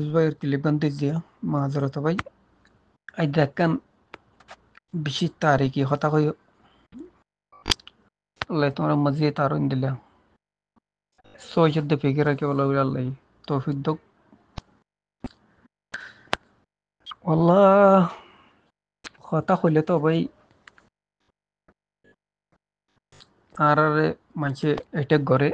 ভাইয়ের ক্লিপ গান দিয়া মাহাজরত ভাই আই দেখান বেশি তারিখি হতা কই আল্লাহ তোমার মজিয়ে তারুন দিলা সই শব্দ ফিকে রাখে বলা আল্লাহ তৌফিক দক আল্লাহ হতা কইলে তো ভাই আর মানুষে এটেক করে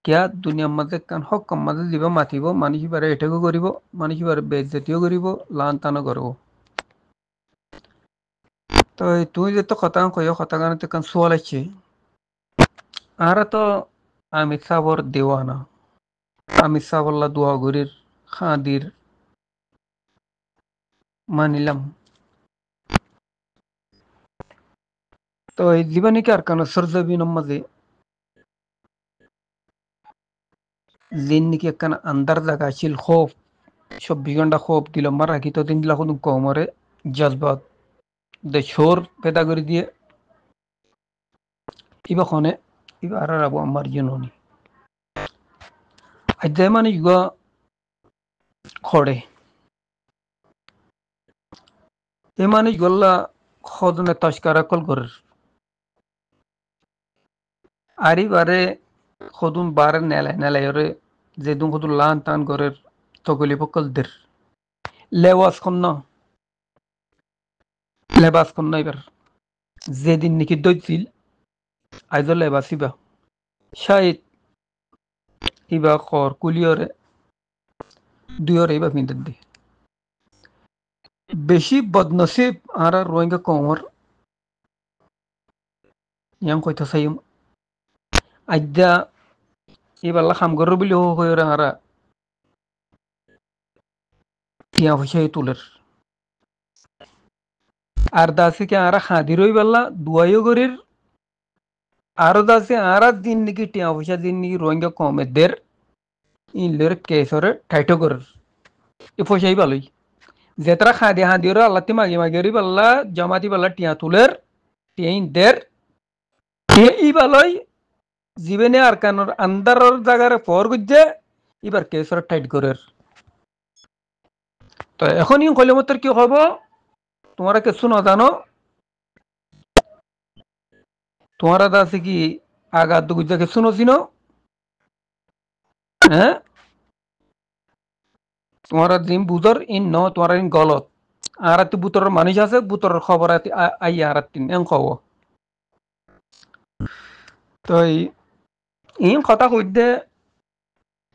কিয়া দুনিয়ার মাঝে কান হক কম মাঝে দিব মাতিব মানুষ বারে এটেকও করিব মানুষ বারে বেজ্জতিও করিব লান টানো করব তো তুই যে তো কথা কই কথা গানতে কান সোয়াল আছে আর তো আমি সাবর দেওয়ানা আমি সাবল্লা দোয়া গরির খাদির মানিলাম তো এই জীবনে কি আর কেন সরজবিন মাঝে জিন্দিগি একখান আন্দার জায়গা ছিল খোফ 24 ঘন্টা খোফ দিল মারা কি তো দিন দিলা কোনো কমরে জজবাত দে শোর পেদা করে দিয়ে ইবা খনে ইবা আর আবু আমার জননি আজ মানে ইগা খড়ে এ মানে গল্লা খদনে তস্কারা কল করে আরি বারে খদুন বারে নেলাই ওরে যে দুন খদুন লান টান করে তগলি পকল দের লেওয়াস খন লেবাস খন এবার যেদিন নাকি দইছিল আইজ লেবাস ইবা শায়দ ইবা খর কুলিয়রে দুইরে ইবা পিন্দের দি বেশি বদনসিব আর রোহিঙ্গা কমর ইয়াং কইতা সাইম আজ্জা ইবাল্লা খাম গরর বিলি হইরা হারা টিয়া পয়সা তুলের আর দাসে কে আরা খাদি রই বাল্লা দুয়াইও গরির আর দাসে আরা দিন নাকি টিয়া পয়সা দিন নাকি রোহিঙ্গা কমে দের ইনলের কেসরে টাইটো গরের এ পয়সাই ভালোই যেতারা খাদি হাদিওর আল্লাতি মাগি মাগি বাল্লা জমাতি বাল্লা টিয়া তুলের টিয়া দের টিয়া ই ভালোই জীবনে আর কানোর আন্দারর জায়গার পর গুজে এবার কেসর টাইট করের তো এখন ই কইলে মতর কি হব তোমরা কিছু না জানো তোমারা দাসে কি আগা দুগুজা কিছু নছিনো হ্যাঁ তোমারা জিম বুঝর ইন ন তোমারা ইন গলত আর তুই বুতরের মানুষ আছে বুতরের খবর আই আর তিন এং খব তো ইন কথা কইতে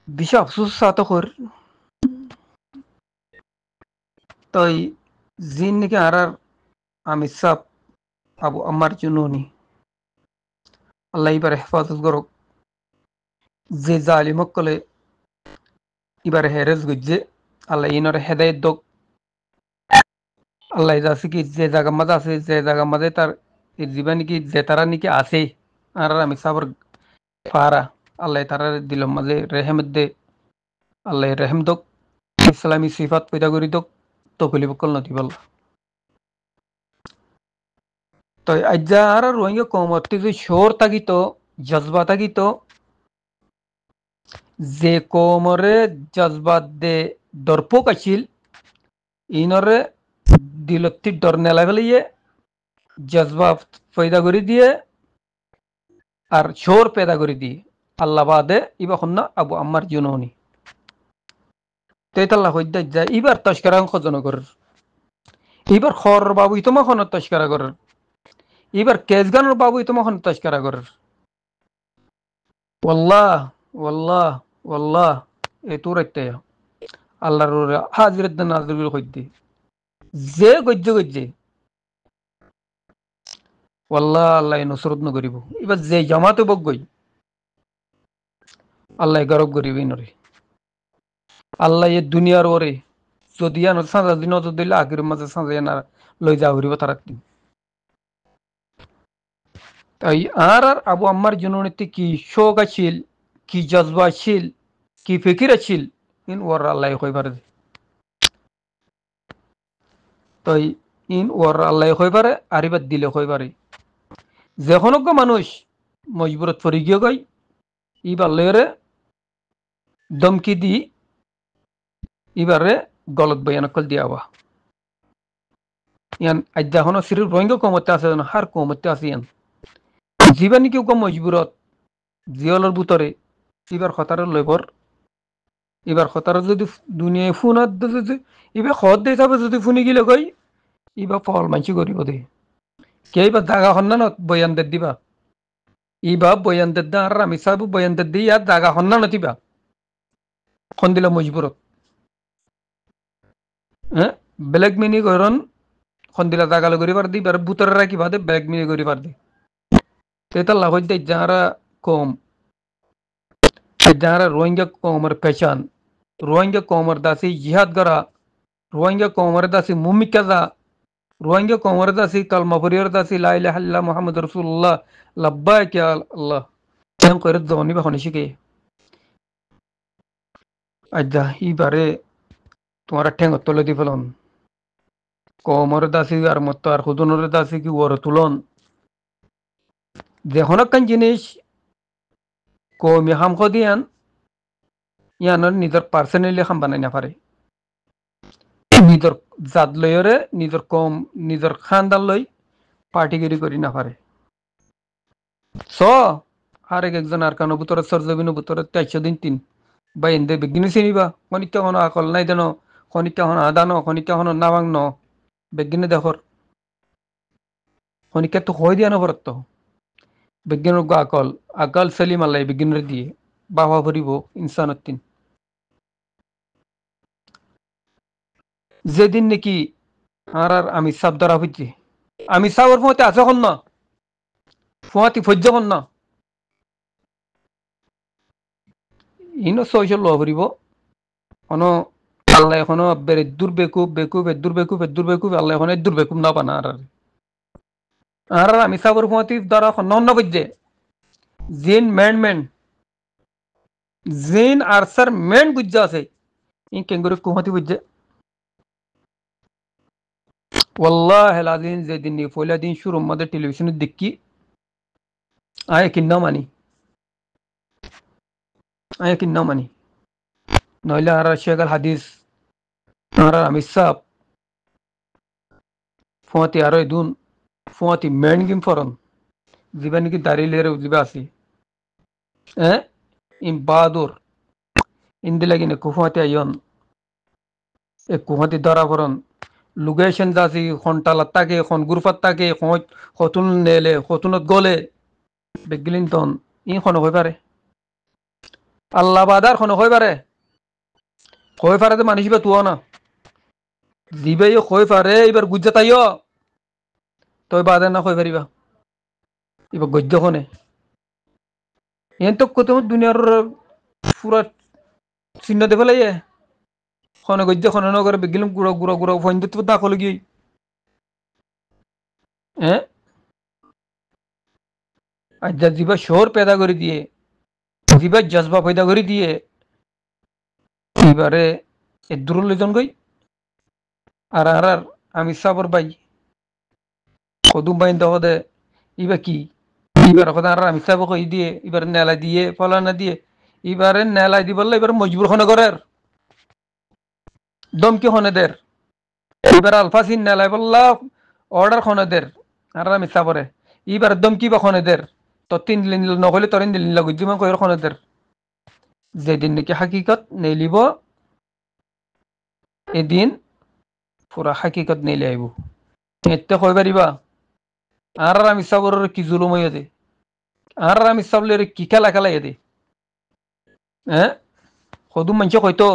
বেশি আফসোস সাথে কর তো জিন নাকি আর আমি সাপ আবু আমার জুনুনি আল্লাহ এবার হেফাজত করুক যে জালিমক কলে এবার হেরেজ গুজে আল্লাহ ইনর হেদায়ত দোক আল্লাহ আছে কি যে জায়গা মাঝে আছে যে জায়গা মাঝে তার জীবন নাকি যে তারা নাকি আছে আর আমি সাবর ফারা আল্লাহ তারা দিল মাঝে রেহেম দে আল্লাহ রেহেম দোক ইসলামী সিফাত পয়দা করি দোক তকলি বকল নতি বল তো আজ্জা আর রোহিঙ্গা কমতি যে শোর তাগিত জজবা তাগিত যে কোমরে জজবাত দে দরপোক আছিল ইনরে দিলত্তি ডর নেলা ফেলিয়ে জজবা পয়দা করে দিয়ে আর শোর পেদা করে দিয়ে আল্লাহ বাদে ইবা না আবু আমার জুননি তেতাল্লা হইদা যায় এবার তস্করা খজন করার এবার খর বাবু ইতমা খন তস্করা করার এবার কেসগানোর বাবু ইতমা খন তস্করা করার ওয়াল্লাহ ওয়াল্লাহ ওয়াল্লাহ এ তোর একটা আল্লাহর হাজিরত নাজির হইতে যে গজ্জে গজ্জে ওয়াল্লাহ আল্লাহ নসরত নকরিব এবার যে জামাতে বগই আল্লাহ গরব করিব ইনরে আল্লাহ এ দুনিয়ার ওরে যদি সাঁজা দিন দিলে আগের মাঝে সাঁজা না লই যা হরিব তারা তাই আর আবু আম্মার জননীতে কি শোক আছিল কি জজবা আছিল কি ফিকির আছিল ইন ওর আল্লাহ কইবার তাই ইন ওর আল্লাহ কইবারে আরিবার দিলে কইবারে যখনজ্ঞ মানুষ মজবুরত পরি গিয়ে গই ই বাল্লেরে দমকি দি এবারে গলত বয়ান কল দিয়াবা ইয়ান আজ্জা হনো সিরিফ রোহিঙ্গা কমতে আছে না হার কমতে আছে ইয়ান জীবা নাকি কম মজবুরত জিয়লর বুতরে এবার খতার লইবর এবার খতার যদি দুনিয়ায় ফোনত যদি এবার খত দিয়ে যাবে যদি ফোনে গিলে কই এবার ফল মানছি করিব দে কে এবার জাগা সন্ধানত বয়ানদের দিবা ইবা বয়ানদের দা আর আমি সাহেব বয়ানদের দি আর জাগা সন্ধানত দিবা খন দিলা মজবুরত হ্যাঁ বেলেগ মিনি করন খন দিলা জাগা লগরি পার দি বার বুতরে রাখি বাদে বেলেগ মিনি করি পার দি তেতাল লাভ দে যারা কম যারা রোহিঙ্গা কমর পেশান রোহিঙ্গা কমর দাসি জিহাদ করা রোহিঙ্গা কমর দাসি মুমিকা যা রোহিঙ্গা কমর দাসি কালমা পরিয়ার দাসি লা ইলাহা ইল্লাল্লাহ মুহাম্মাদুর রাসূলুল্লাহ লাব্বাইক ইয়া আল্লাহ তেম করে জনি বা হনি শিখে আজ্জা ইবারে তোমার ঠেঙ্গ তলে দি ফেলন কমর দাসি আর মত আর খুদনের দাসি কি ওর তুলন যেখন কান জিনিস কমি হাম দিয়ান ইয়ানোর নিজের পার্সোনালি হাম বানাই না পারে নিজের জাত লয়রে নিজের কম নিজের খানদান লই পার্টিগিরি করি না পারে স আর একজন আর কানো বুতরে সরজবিনো বুতরে 4 দিন 3 বা এন্দে বেগিনি চিনিবা খনিকা হন আকল নাই দেন খনিকা হন আদানো খনিকা হন নাবাং ন বেগিনে দেখর খনিকা তো হই দিয়া নবরত তো বেগিনের আকল আকল সেলিম আল্লাহ বেগিনের দিয়ে বাবা ভরিব ইনসানতিন যেদিন নাকি আর আর আমি সাব ধরা হইছি আমি সাবর মতে আছে হন না ফুয়াতি ফজ্জ হন না ইনো social লো ভরিব অন আল্লাহ এখনো বেরে দুর্বেকুব বেকুব দুর্বেকুব দুর্বেকুব আল্লাহ এখন দুর্বেকুব না পানা আর আমি সাবর ফুয়াতি ধরা হন না বুঝছে জিন ম্যান জিন আরসার ম্যান বুঝছে আছে ইন কেঙ্গুরি কুমাতি বুঝছে والله العظيم زي دني فولا دين شروع مدى تلفزيون الدكي كنا ماني كنا ماني نويلا هرا الشيخ الحديث هرا عميساب فواتي هرا يدون فواتي مين فرن زباني كي داري ليرو زباسي إن بادور إن دلقين كفواتي أيون كفواتي دارا فرن লুকেশন দাসি খন্টালাত থাকে খন গুরফাত থাকে খতুন নেলে খতুনত গলে বেগলিনতন ই খন হই পারে আল্লাহ বাদার খন হই পারে তো মানুষ বা তুও না দিবে হই পারে এবার গুজ্জা তাইও তই বাদার না হই পারিবা এবার গজ্য খনে এন তো কত দুনিয়ার পুরা চিহ্ন দেবে লাগে খনে গজ্য খনে নগরে বেগিলম গুড়ো গুড়ো গুড়ো ফইন তো না কল গিয়ে আজ্জা জিবা শোর পেদা করে দিয়ে জিবা জজবা পয়দা করে দিয়ে এবারে দূর লইজন গই আর আর আর আমি সাবর বাই কদুম বাইন দে ইবা কি এবার কথা আর আমি সাবর কই দিয়ে এবার নেলা দিয়ে ফলানা দিয়ে এবারে নেলাই দি বললে এবার মজবুর খনে করার দমকি খনে দের এবার আলফাসিন নেলাই বললা অর্ডার খনে দের আর আমি সাবরে এবার দমকি বা খনে দের তো 3 দিন নহলে 3 দিন লাগু জিমা কইর খনে দের যেদিন নাকি হাকিকত নেলিব এদিন পুরা হাকিকত নেলে আইব এতে কই পারিবা আর আমি সাবর কি জুলুম হইয়া দে আর আমি সাবলের কি খেলা খেলা দে কদুম মানুষ কইতো